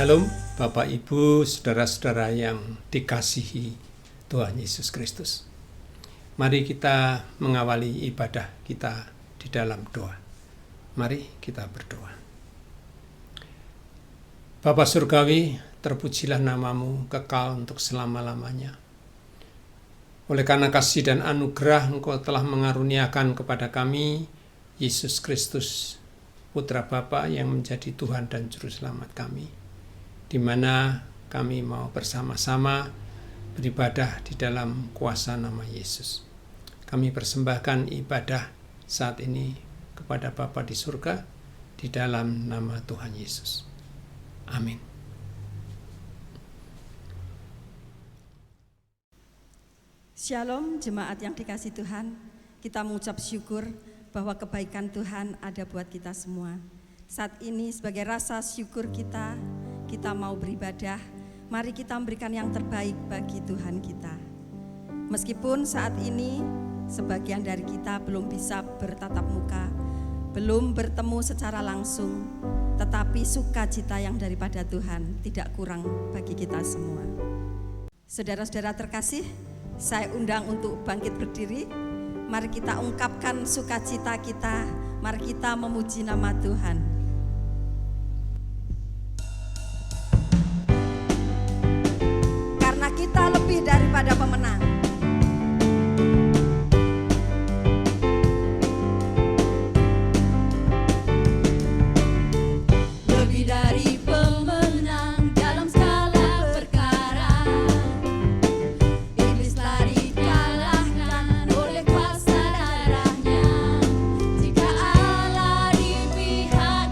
Shalom Bapak Ibu, saudara-saudara yang dikasihi Tuhan Yesus Kristus. Mari kita mengawali ibadah kita di dalam doa. Mari kita berdoa. Bapa Surgawi, terpujilah namamu kekal untuk selama-lamanya. Oleh karena kasih dan anugerah Engkau telah mengaruniakan kepada kami Yesus Kristus, Putra Bapa yang menjadi Tuhan dan Juru Selamat kami, di mana kami mau bersama-sama beribadah di dalam kuasa nama Yesus. Kami persembahkan ibadah saat ini kepada Bapa di surga di dalam nama Tuhan Yesus. Amin. Shalom jemaat yang dikasihi Tuhan, kita mengucap syukur bahwa kebaikan Tuhan ada buat kita semua. Saat ini sebagai rasa syukur kita mau beribadah, mari kita memberikan yang terbaik bagi Tuhan kita. Meskipun saat ini sebagian dari kita belum bisa bertatap muka, belum bertemu secara langsung, tetapi sukacita yang daripada Tuhan tidak kurang bagi kita semua. Saudara-saudara terkasih, saya undang untuk bangkit berdiri. Mari kita ungkapkan sukacita kita, mari kita memuji nama Tuhan. Karena kita lebih daripada pemenang. Lebih dari pemenang dalam segala perkara. Iblis telah dikalahkan oleh kuasa darahnya. Jika Allah di pihak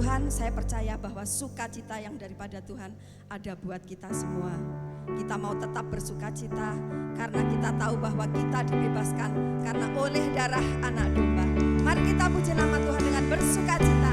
Tuhan, saya percaya bahwa sukacita yang daripada Tuhan ada buat kita semua. Kita mau tetap bersukacita karena kita tahu bahwa kita dibebaskan karena oleh darah anak domba. Mari kita puji nama Tuhan dengan bersukacita.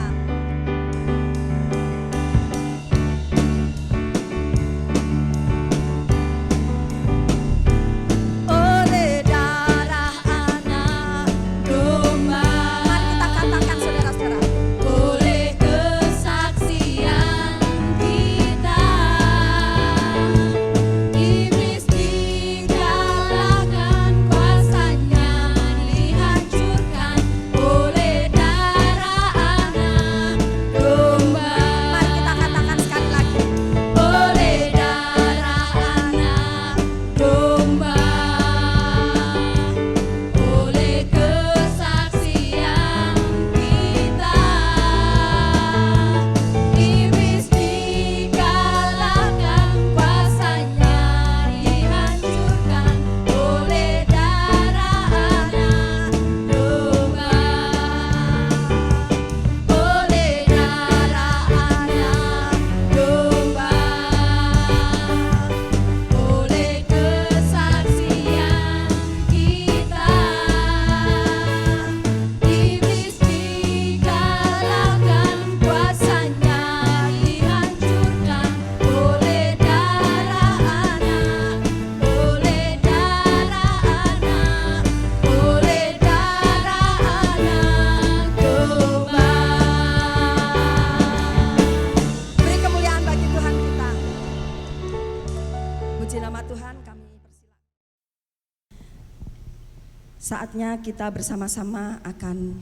Saatnya kita bersama-sama akan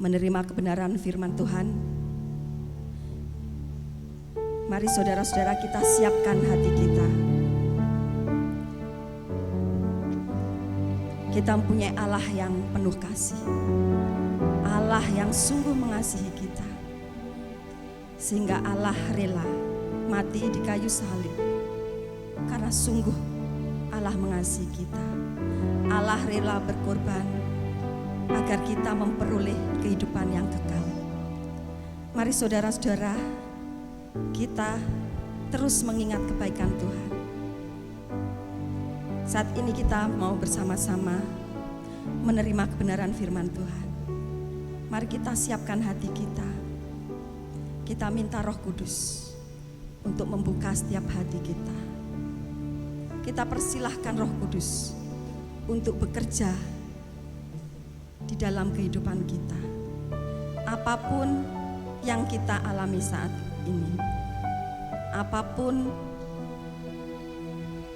menerima kebenaran firman Tuhan. Mari saudara-saudara kita siapkan hati kita. Kita mempunyai Allah yang penuh kasih, Allah yang sungguh mengasihi kita, sehingga Allah rela mati di kayu salib. Karena sungguh Allah mengasihi kita, Allah rela berkorban agar kita memperoleh kehidupan yang kekal. Mari saudara-saudara, kita terus mengingat kebaikan Tuhan. Saat ini kita mau bersama-sama menerima kebenaran firman Tuhan. Mari kita siapkan hati kita. Kita minta Roh Kudus untuk membuka setiap hati kita. Kita persilahkan Roh Kudus untuk bekerja di dalam kehidupan kita. Apapun yang kita alami saat ini, apapun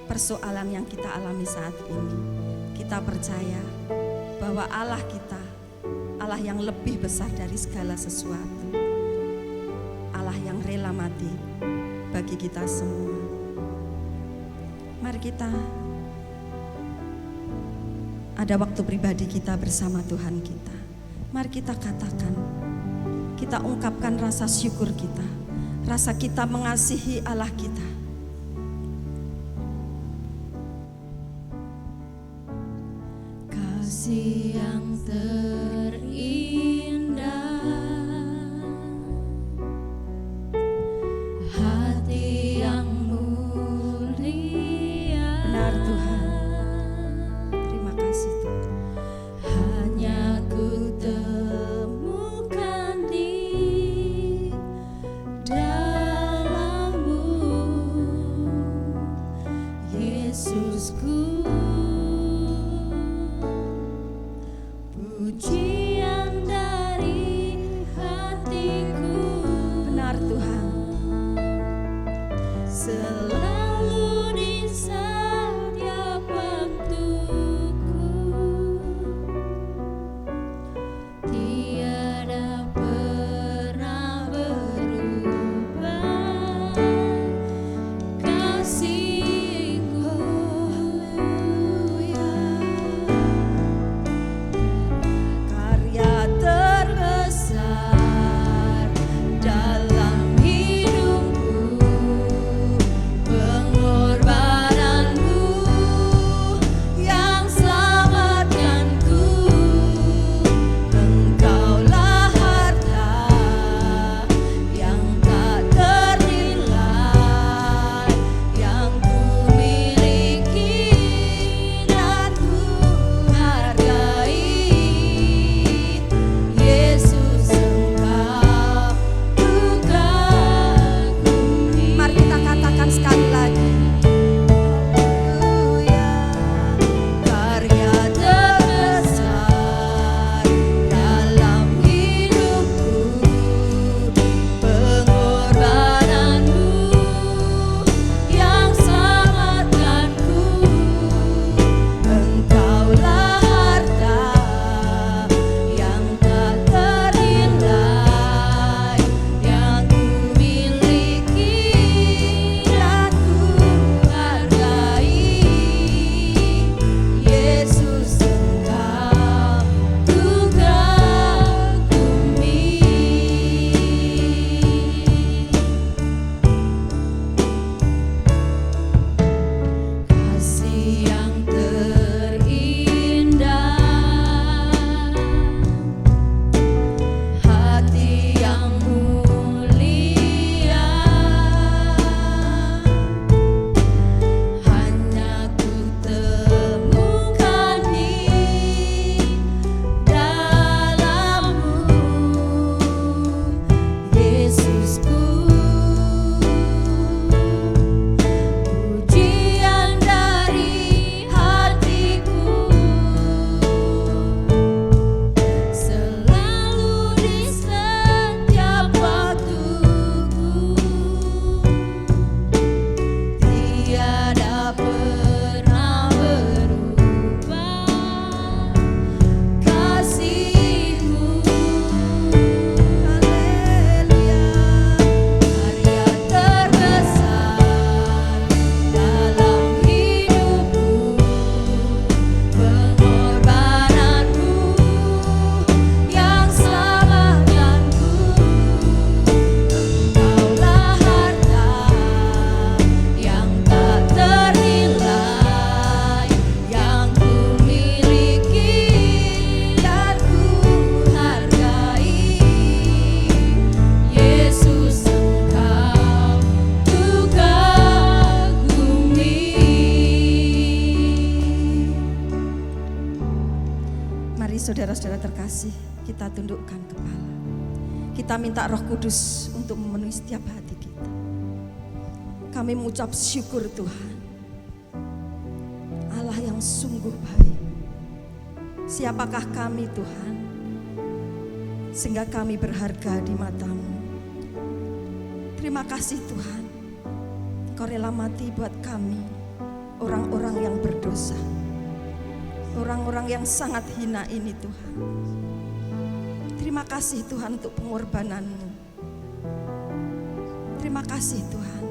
persoalan yang kita alami saat ini, kita percaya bahwa Allah kita, Allah yang lebih besar dari segala sesuatu, Allah yang rela mati bagi kita semua. Mari kita ada waktu pribadi kita bersama Tuhan kita. Mari kita katakan, kita ungkapkan rasa syukur kita, rasa kita mengasihi Allah kita. Kasih yang terindah, hati yang mulia. Benar Tuhan. Terima kasih Tuhan. Hanya ku temukan di dalam-Mu, Yesusku. saudara-saudara terkasih, kita tundukkan kepala. Kita minta Roh Kudus untuk memenuhi setiap hati kita. Kami mengucap syukur Tuhan, Allah yang sungguh baik. Siapakah kami Tuhan, sehingga kami berharga di mata-Mu. Terima kasih Tuhan, Engkau rela mati buat kami, orang-orang yang berdosa, orang-orang yang sangat hina ini Tuhan. Terima kasih Tuhan untuk pengorbanan-Mu. Terima kasih Tuhan,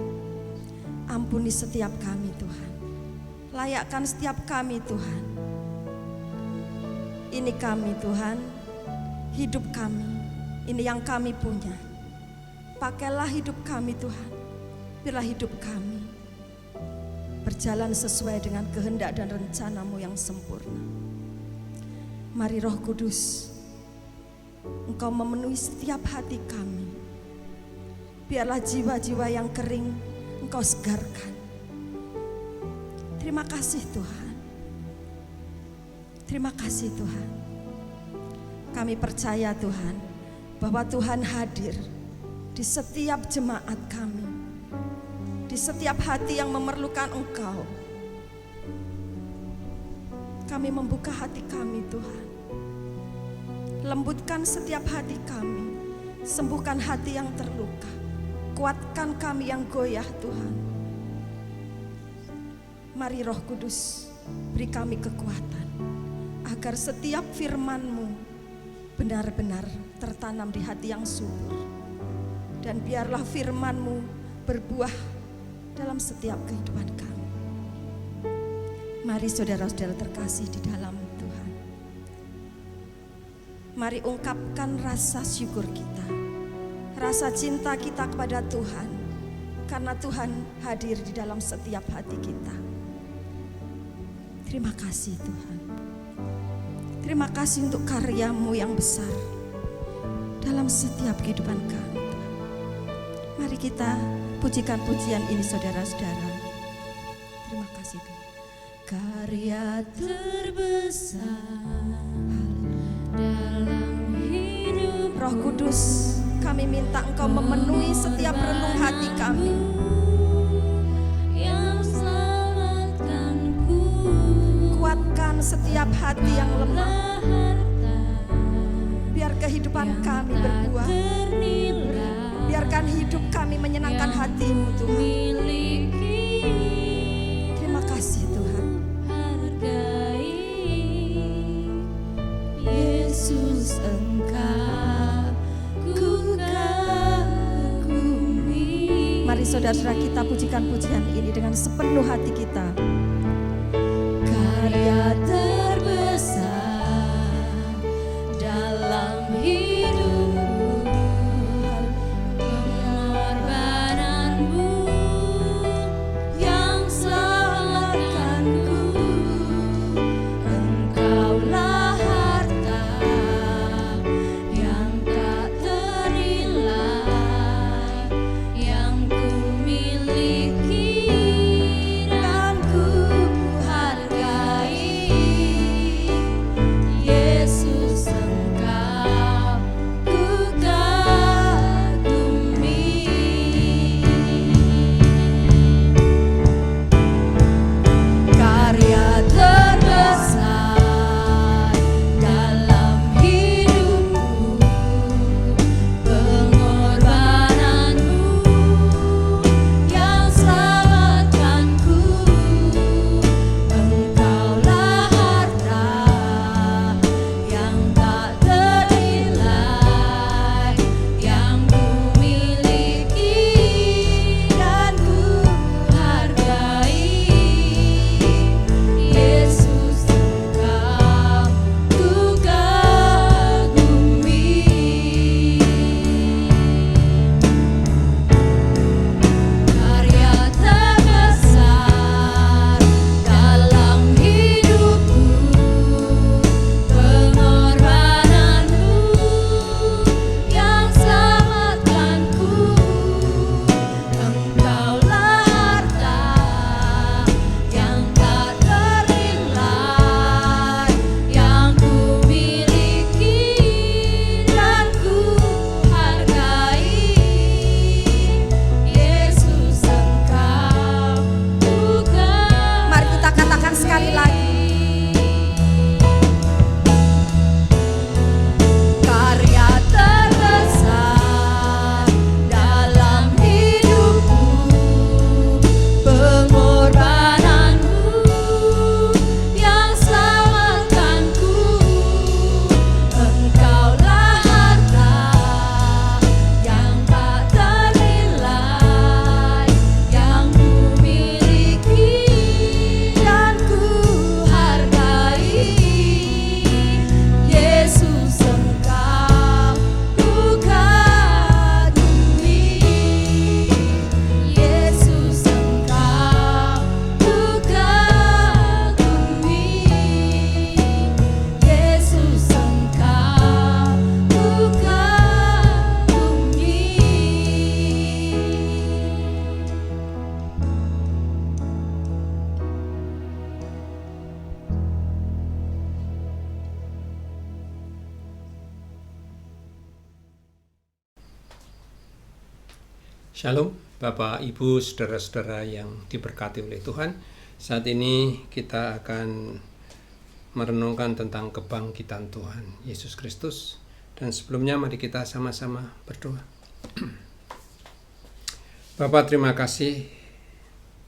ampuni setiap kami Tuhan, layakkan setiap kami Tuhan. Ini kami Tuhan, hidup kami, ini yang kami punya. Pakailah hidup kami Tuhan, biarlah hidup kami berjalan sesuai dengan kehendak dan rencana-Mu yang sempurna. Mari Roh Kudus, Engkau memenuhi setiap hati kami. Biarlah jiwa-jiwa yang kering Engkau segarkan. Terima kasih Tuhan. Terima kasih Tuhan. Kami percaya Tuhan, bahwa Tuhan hadir di setiap jemaat kami, di setiap hati yang memerlukan Engkau. Kami membuka hati kami Tuhan. Lembutkan setiap hati kami, sembuhkan hati yang terluka, kuatkan kami yang goyah Tuhan. Mari Roh Kudus, beri kami kekuatan, agar setiap firman-Mu benar-benar tertanam di hati yang subur. Dan biarlah firman-Mu berbuah dalam setiap kehidupan kami. Mari saudara-saudara terkasih di dalam Tuhan, mari ungkapkan rasa syukur kita, rasa cinta kita kepada Tuhan, karena Tuhan hadir di dalam setiap hati kita. Terima kasih Tuhan. Terima kasih untuk karya-Mu yang besar dalam setiap kehidupan kami Tuhan. Mari kita pujikan pujian ini saudara-saudara. Terima kasih Tuhan. Karya terbesar dalam hidup. Roh Kudus, kami minta Engkau memenuhi setiap renung hati kami. Yang selamatkanku, Kuatkan setiap hati yang lemah. harta Biar kehidupan kami berbuah. ternilai Biarkan hidup kami menyenangkan hati-Mu Tuhan. miliki. Terima kasih Tuhan. Hargai Yesus, Engkau ku kagumi. Mari saudara-saudara kita pujikan pujian ini dengan sepenuh hati kita. Karya terbesar dalam hidupku, pengorbananmu yang selamatkanku. Engkaulah harta yang tak ternilai, yang ku miliki dan ku hargai. Yesus, Engkau Shalom, Bapak, Ibu, saudara-saudara yang diberkati oleh Tuhan. Saat ini kita akan merenungkan tentang kebangkitan Tuhan Yesus Kristus. Dan sebelumnya mari kita sama-sama berdoa. Bapak, terima kasih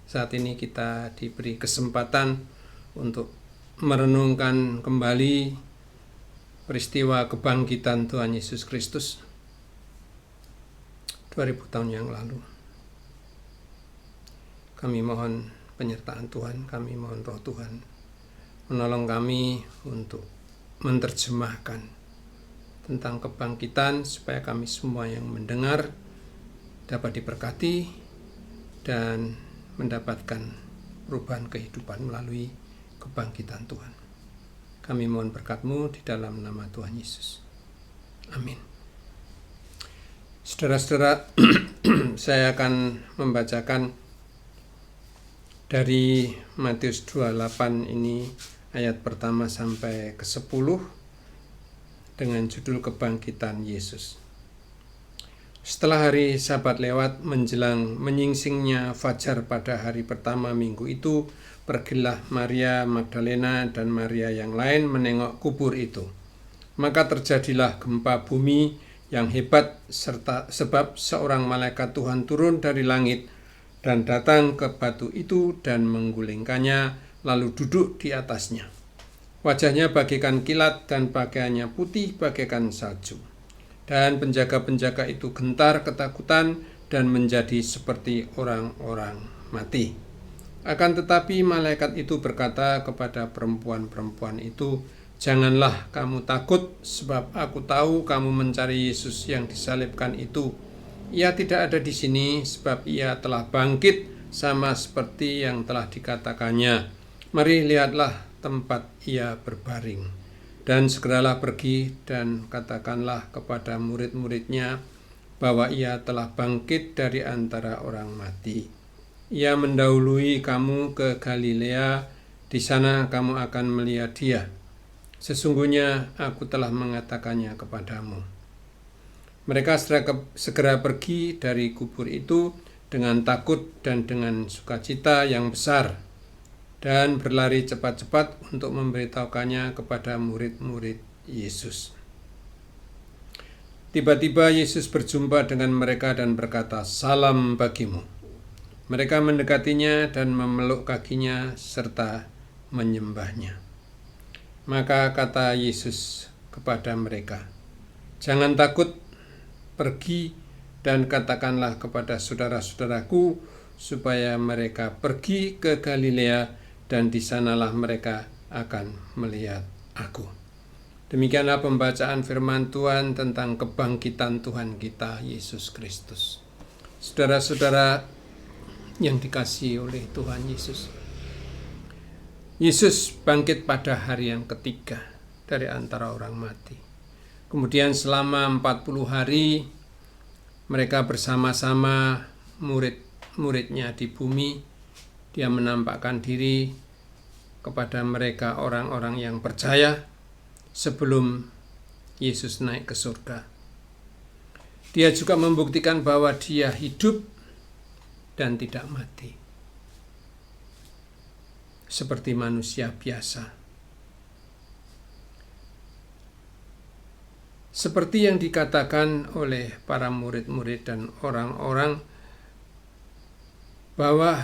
saat ini kita diberi kesempatan untuk merenungkan kembali peristiwa kebangkitan Tuhan Yesus Kristus 2000 tahun yang lalu. Kami mohon penyertaan Tuhan, kami mohon Roh Tuhan menolong kami untuk menerjemahkan tentang kebangkitan supaya kami semua yang mendengar dapat diberkati dan mendapatkan perubahan kehidupan melalui kebangkitan Tuhan. Kami mohon berkat-Mu di dalam nama Tuhan Yesus. Amin. Saudara-saudara, saya akan membacakan dari Matius 28 ini ayat pertama sampai ke-10 dengan judul Kebangkitan Yesus. Setelah hari Sabat lewat menjelang menyingsingnya fajar pada hari pertama minggu itu, pergilah Maria Magdalena dan Maria yang lain menengok kubur itu. Maka terjadilah gempa bumi yang hebat sebab seorang malaikat Tuhan turun dari langit dan datang ke batu itu dan menggulingkannya lalu duduk di atasnya. Wajahnya bagaikan kilat dan pakaiannya putih bagaikan salju. Dan penjaga-penjaga itu gentar ketakutan dan menjadi seperti orang-orang mati. Akan tetapi malaikat itu berkata kepada perempuan-perempuan itu, "Janganlah kamu takut, sebab aku tahu kamu mencari Yesus yang disalibkan itu. Ia tidak ada di sini, sebab ia telah bangkit sama seperti yang telah dikatakannya. Mari lihatlah tempat ia berbaring. Dan segeralah pergi dan katakanlah kepada murid-muridnya bahwa ia telah bangkit dari antara orang mati. Ia mendahului kamu ke Galilea, di sana kamu akan melihat dia. Sesungguhnya aku telah mengatakannya kepadamu." Mereka segera pergi dari kubur itu dengan takut dan dengan sukacita yang besar, dan berlari cepat-cepat untuk memberitahukannya kepada murid-murid Yesus. Tiba-tiba Yesus berjumpa dengan mereka dan berkata, "Salam bagimu." Mereka mendekatinya dan memeluk kakinya serta menyembahnya. Maka kata Yesus kepada mereka, "Jangan takut, pergi dan katakanlah kepada saudara-saudaraku supaya mereka pergi ke Galilea dan di sanalah mereka akan melihat aku." Demikianlah pembacaan firman Tuhan tentang kebangkitan Tuhan kita Yesus Kristus. Saudara-saudara yang dikasihi oleh Tuhan Yesus, Yesus bangkit pada hari yang ketiga dari antara orang mati. Kemudian selama 40 hari mereka bersama-sama murid-muridnya di bumi. Dia menampakkan diri kepada mereka orang-orang yang percaya sebelum Yesus naik ke surga. Dia juga membuktikan bahwa dia hidup dan tidak mati, seperti manusia biasa. Seperti yang dikatakan oleh para murid-murid dan orang-orang bahwa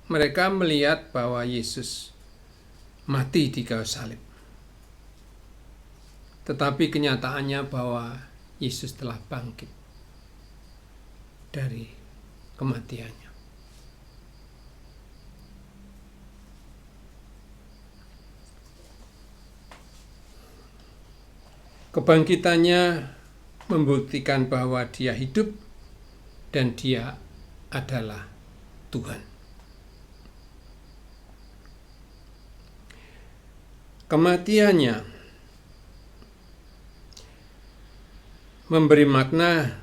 mereka melihat bahwa Yesus mati di kayu salib. Tetapi kenyataannya bahwa Yesus telah bangkit dari kematiannya. Kebangkitannya membuktikan bahwa dia hidup dan dia adalah Tuhan. Kematiannya memberi makna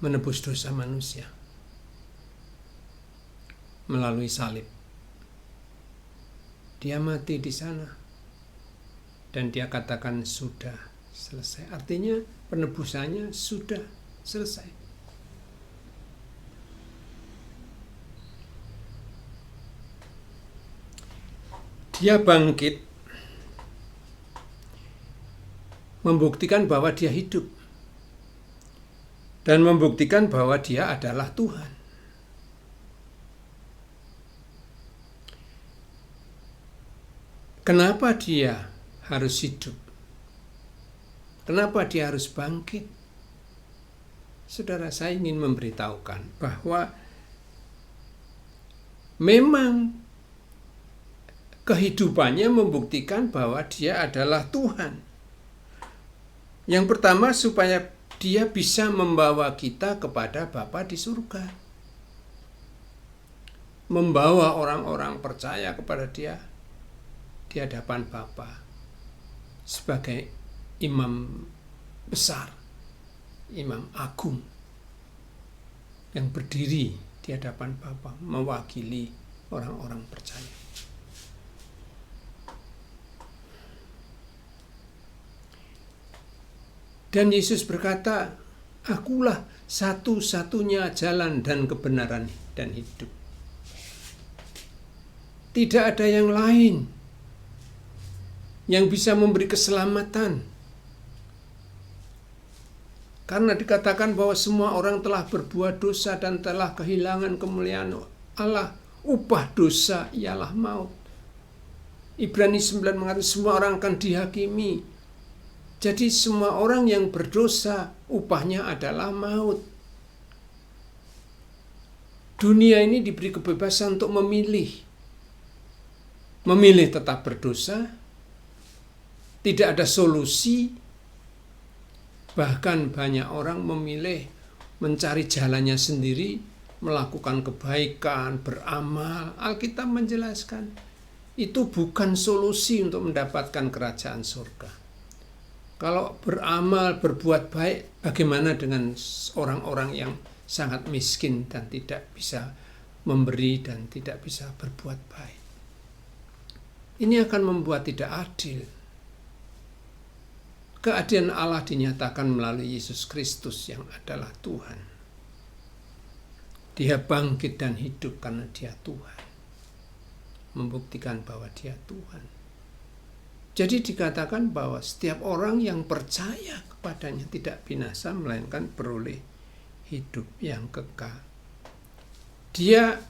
menebus dosa manusia melalui salib. Dia mati di sana. Dan dia katakan sudah selesai. Artinya penebusannya sudah Selesai. Dia bangkit, membuktikan bahwa dia hidup, dan membuktikan bahwa dia adalah Tuhan. Kenapa dia harus hidup? Kenapa dia harus bangkit? Saudara, saya ingin memberitahukan bahwa memang kehidupannya membuktikan bahwa dia adalah Tuhan. Yang pertama, supaya dia bisa membawa kita kepada Bapa di surga. Membawa orang-orang percaya kepada dia di hadapan Bapa sebagai imam besar, imam agung yang berdiri di hadapan Bapa mewakili orang-orang percaya. Dan Yesus berkata, "Akulah satu-satunya jalan dan kebenaran dan hidup. Tidak ada yang lain yang bisa memberi keselamatan." Karena dikatakan bahwa semua orang telah berbuat dosa dan telah kehilangan kemuliaan Allah. Upah dosa ialah maut. Ibrani 9 mengatakan semua orang akan dihakimi. Jadi semua orang yang berdosa, upahnya adalah maut. Dunia ini diberi kebebasan untuk memilih. Memilih tetap berdosa, tidak ada solusi, bahkan banyak orang memilih mencari jalannya sendiri, melakukan kebaikan, beramal. Alkitab menjelaskan, itu bukan solusi untuk mendapatkan kerajaan surga. Kalau beramal, berbuat baik, bagaimana dengan orang-orang yang sangat miskin dan tidak bisa memberi dan tidak bisa berbuat baik? Ini akan membuat tidak adil. Keadilan Allah dinyatakan melalui Yesus Kristus yang adalah Tuhan. Dia bangkit dan hidup karena dia Tuhan. Membuktikan bahwa dia Tuhan. Jadi dikatakan bahwa setiap orang yang percaya kepadanya tidak binasa, melainkan beroleh hidup yang kekal. Dia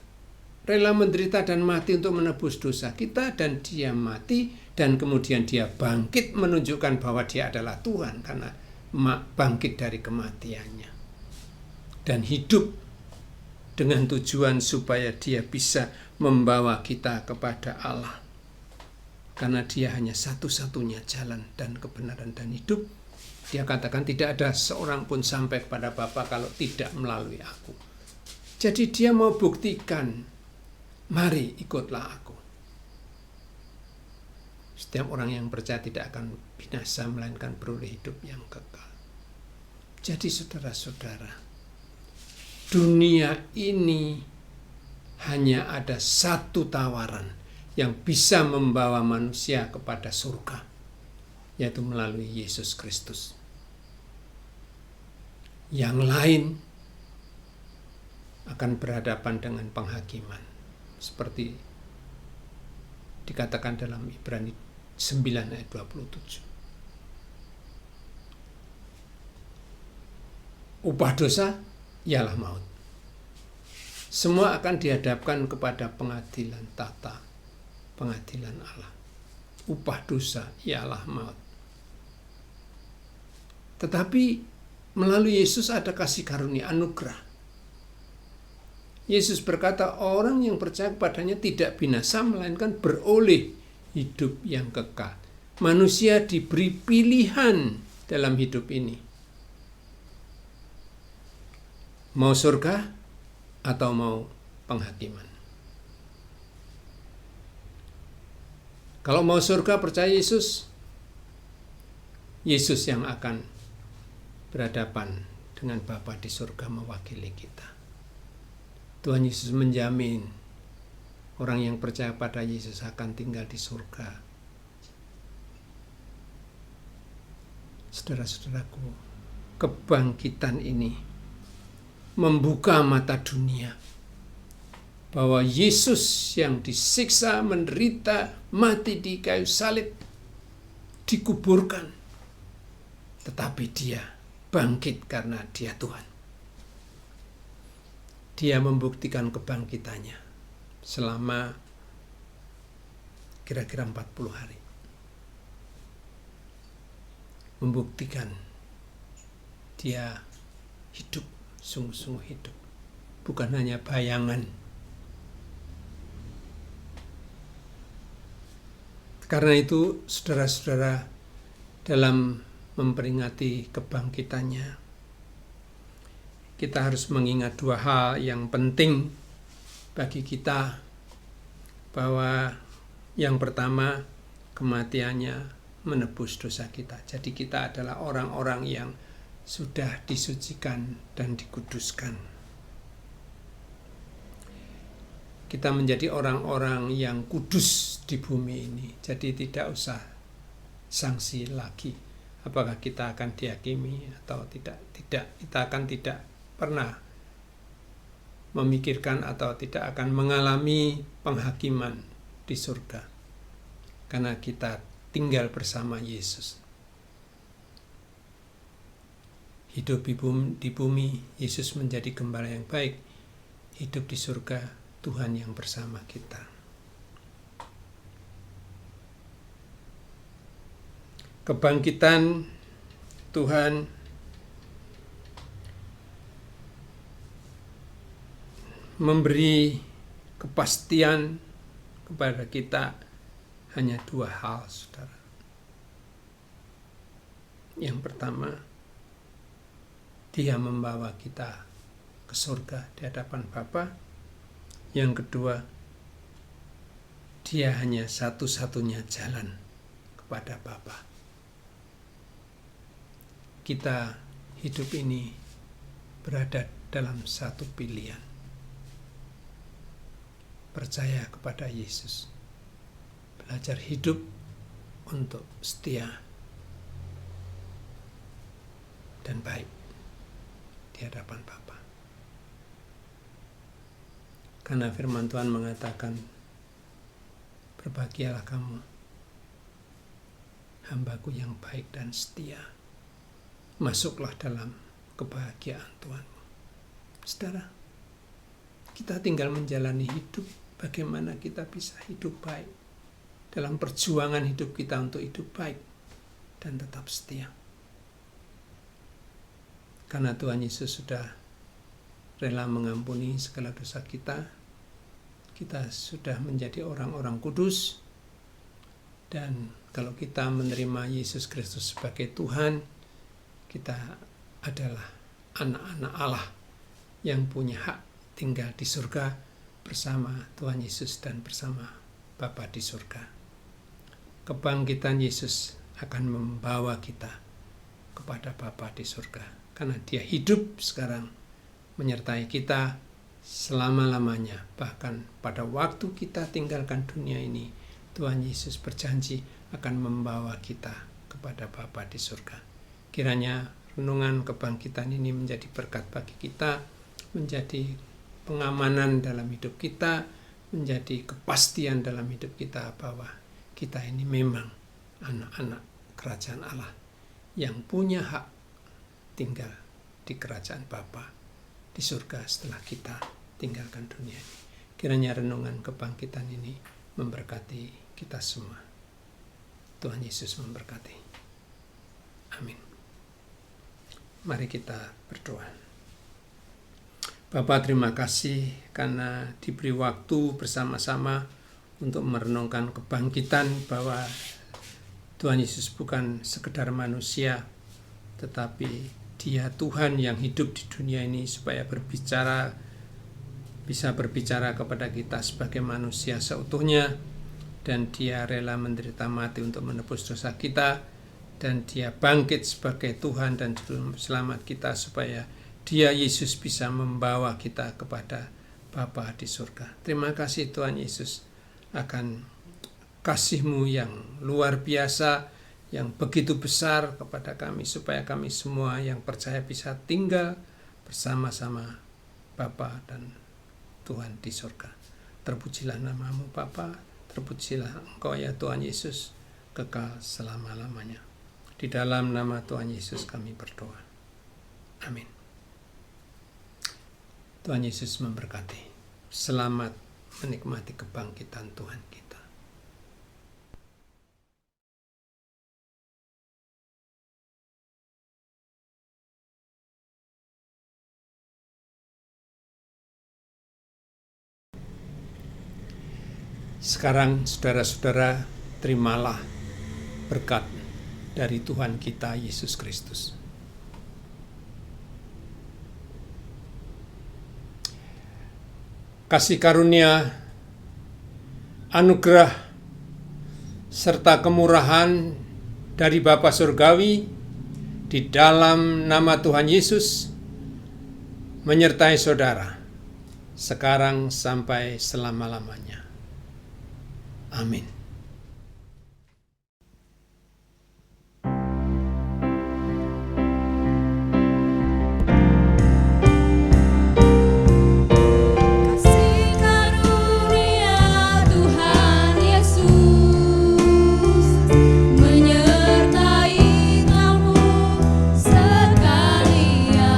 rela menderita dan mati untuk menebus dosa kita, dan dia mati, dan kemudian dia bangkit menunjukkan bahwa dia adalah Tuhan, karena bangkit dari kematiannya. Dan hidup dengan tujuan supaya dia bisa membawa kita kepada Allah. Karena dia hanya satu-satunya jalan dan kebenaran dan hidup. Dia katakan tidak ada seorang pun sampai kepada Bapa kalau tidak melalui aku. Jadi dia mau buktikan, mari ikutlah aku. Setiap orang yang percaya tidak akan binasa, melainkan beroleh hidup yang kekal. Jadi saudara-saudara, dunia ini hanya ada satu tawaran yang bisa membawa manusia kepada surga, yaitu melalui Yesus Kristus. Yang lain akan berhadapan dengan penghakiman, seperti dikatakan dalam Ibrani 9 ayat 27. Upah dosa ialah maut. Semua akan dihadapkan kepada pengadilan tata, pengadilan Allah. Upah dosa ialah maut. Tetapi melalui Yesus ada kasih karunia, anugerah. Yesus berkata, orang yang percaya kepadanya tidak binasa, melainkan beroleh hidup yang kekal. Manusia diberi pilihan dalam hidup ini. Mau surga atau mau penghakiman. Kalau mau surga, percaya Yesus, Yesus yang akan berhadapan dengan Bapa di surga mewakili kita. Tuhan Yesus menjamin orang yang percaya pada Yesus akan tinggal di surga. Saudara-saudaraku, kebangkitan ini membuka mata dunia bahwa Yesus yang disiksa, menderita, mati di kayu salib, dikuburkan, tetapi dia bangkit karena dia Tuhan. Dia membuktikan kebangkitannya selama kira-kira 40 hari. Membuktikan dia hidup, sungguh-sungguh hidup. Bukan hanya bayangan. Karena itu, saudara-saudara, dalam memperingati kebangkitannya, kita harus mengingat dua hal yang penting bagi kita, bahwa yang pertama, kematiannya menebus dosa kita. Jadi kita adalah orang-orang yang sudah disucikan dan dikuduskan. Kita menjadi orang-orang yang kudus di bumi ini. Jadi tidak usah sanksi lagi. Apakah kita akan dihakimi atau tidak? Tidak. Kita akan tidak pernah memikirkan atau tidak akan mengalami penghakiman di surga. Karena kita tinggal bersama Yesus. Hidup di bumi, Yesus menjadi gembala yang baik. Hidup di surga, Tuhan yang bersama kita. Kebangkitan Tuhan memberi kepastian kepada kita hanya dua hal, saudara. Yang pertama, Dia membawa kita ke surga di hadapan Bapa. Yang kedua, Dia hanya satu-satunya jalan kepada Bapa. Kita hidup ini berada dalam satu pilihan. Percaya kepada Yesus. Belajar hidup untuk setia dan baik di hadapan Bapa. Karena firman Tuhan mengatakan, berbahagialah kamu, hamba-Ku yang baik dan setia. Masuklah dalam kebahagiaan Tuhanmu. Saudara, kita tinggal menjalani hidup. Bagaimana kita bisa hidup baik dalam perjuangan hidup kita untuk hidup baik dan tetap setia. Karena Tuhan Yesus sudah rela mengampuni segala dosa kita. Kita sudah menjadi orang-orang kudus, dan kalau kita menerima Yesus Kristus sebagai Tuhan, kita adalah anak-anak Allah yang punya hak tinggal di surga bersama Tuhan Yesus dan bersama Bapa di surga. Kebangkitan Yesus akan membawa kita kepada Bapa di surga, karena Dia hidup sekarang menyertai kita selama-lamanya. Bahkan pada waktu kita tinggalkan dunia ini, Tuhan Yesus berjanji akan membawa kita kepada Bapa di surga. Kiranya renungan kebangkitan ini menjadi berkat bagi kita, menjadi pengamanan dalam hidup kita, menjadi kepastian dalam hidup kita bahwa kita ini memang anak-anak kerajaan Allah yang punya hak tinggal di kerajaan Bapa di surga setelah kita tinggalkan dunia ini. Kiranya renungan kebangkitan ini memberkati kita semua. Tuhan Yesus memberkati. Amin. Mari kita berdoa. Bapa, terima kasih karena diberi waktu bersama-sama untuk merenungkan kebangkitan, bahwa Tuhan Yesus bukan sekedar manusia, tetapi Dia Tuhan yang hidup di dunia ini supaya bisa berbicara kepada kita sebagai manusia seutuhnya, dan Dia rela menderita mati untuk menebus dosa kita, dan Dia bangkit sebagai Tuhan dan Juru Selamat kita supaya Dia, Yesus, bisa membawa kita kepada Bapa di surga. Terima kasih Tuhan Yesus akan kasih-Mu yang luar biasa, yang begitu besar kepada kami, supaya kami semua yang percaya bisa tinggal bersama-sama Bapa dan Tuhan di surga. Terpujilah namamu Bapa, terpujilah Engkau ya Tuhan Yesus, kekal selama-lamanya. Di dalam nama Tuhan Yesus kami berdoa. Amin. Tuhan Yesus memberkati. Selamat menikmati kebangkitan Tuhan kita. Sekarang saudara-saudara, terimalah berkat dari Tuhan kita Yesus Kristus. Kasih karunia, anugerah, serta kemurahan dari Bapa Surgawi di dalam nama Tuhan Yesus menyertai saudara sekarang sampai selama-lamanya. Amin. Kasih karunia Tuhan Yesus menyertai kamu sekalian.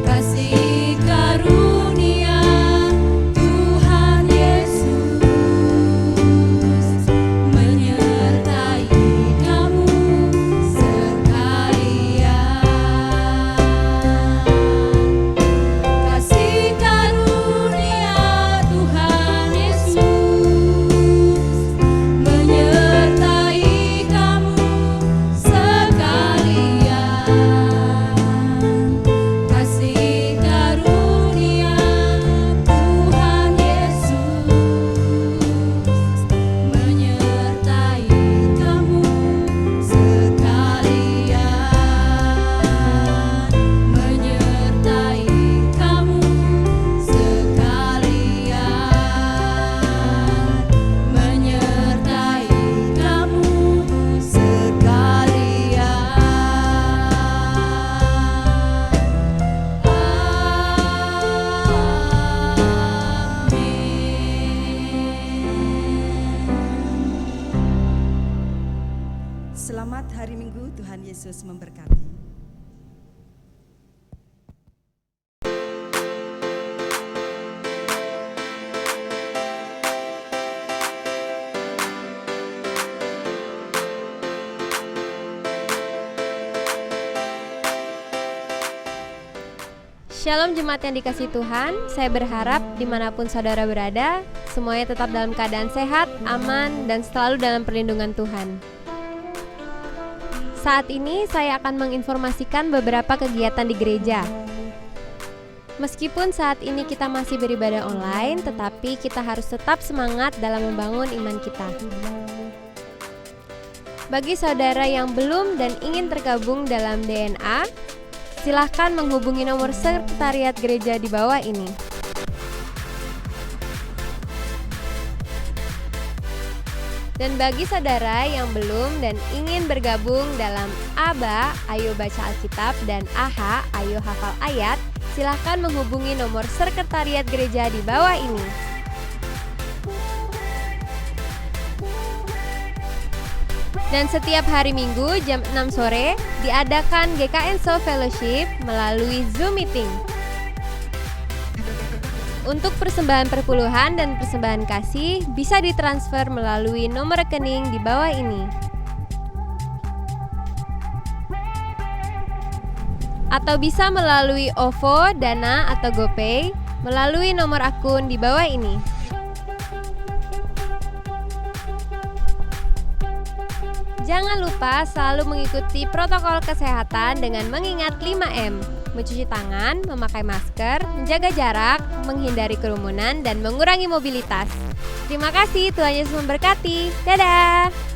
Kasih karunia Tuhan Yesus menyertai kamu sekalian. Kasih karunia Tuhan Yesus menyertai kamu sekalian. Kasih karunia Tuhan Yesus menyertai kamu sekalian. Menyertai kamu sekalian. Menyertai kamu sekalian. Selamat hari Minggu, Tuhan Yesus memberkati. Shalom jemaat yang dikasihi Tuhan, saya berharap dimanapun saudara berada, semuanya tetap dalam keadaan sehat, aman, dan selalu dalam perlindungan Tuhan. Saat ini saya akan menginformasikan beberapa kegiatan di gereja. Meskipun saat ini kita masih beribadah online, tetapi kita harus tetap semangat dalam membangun iman kita. Bagi saudara yang belum dan ingin tergabung dalam DNA, silahkan menghubungi nomor sekretariat gereja di bawah ini. Dan bagi saudara yang belum dan ingin bergabung dalam ABA, Ayo Baca Alkitab, dan AHA, Ayo Hafal Ayat, silahkan menghubungi nomor sekretariat gereja di bawah ini. Dan setiap hari Minggu jam 6 sore diadakan GKN Soul Fellowship melalui Zoom Meeting. Untuk persembahan perpuluhan dan persembahan kasih bisa ditransfer melalui nomor rekening di bawah ini. Atau bisa melalui OVO, Dana, atau GoPay melalui nomor akun di bawah ini. Jangan lupa selalu mengikuti protokol kesehatan dengan mengingat 5M, mencuci tangan, memakai masker, menjaga jarak, menghindari kerumunan, dan mengurangi mobilitas. Terima kasih, Tuhan Yesus memberkati. Dadah!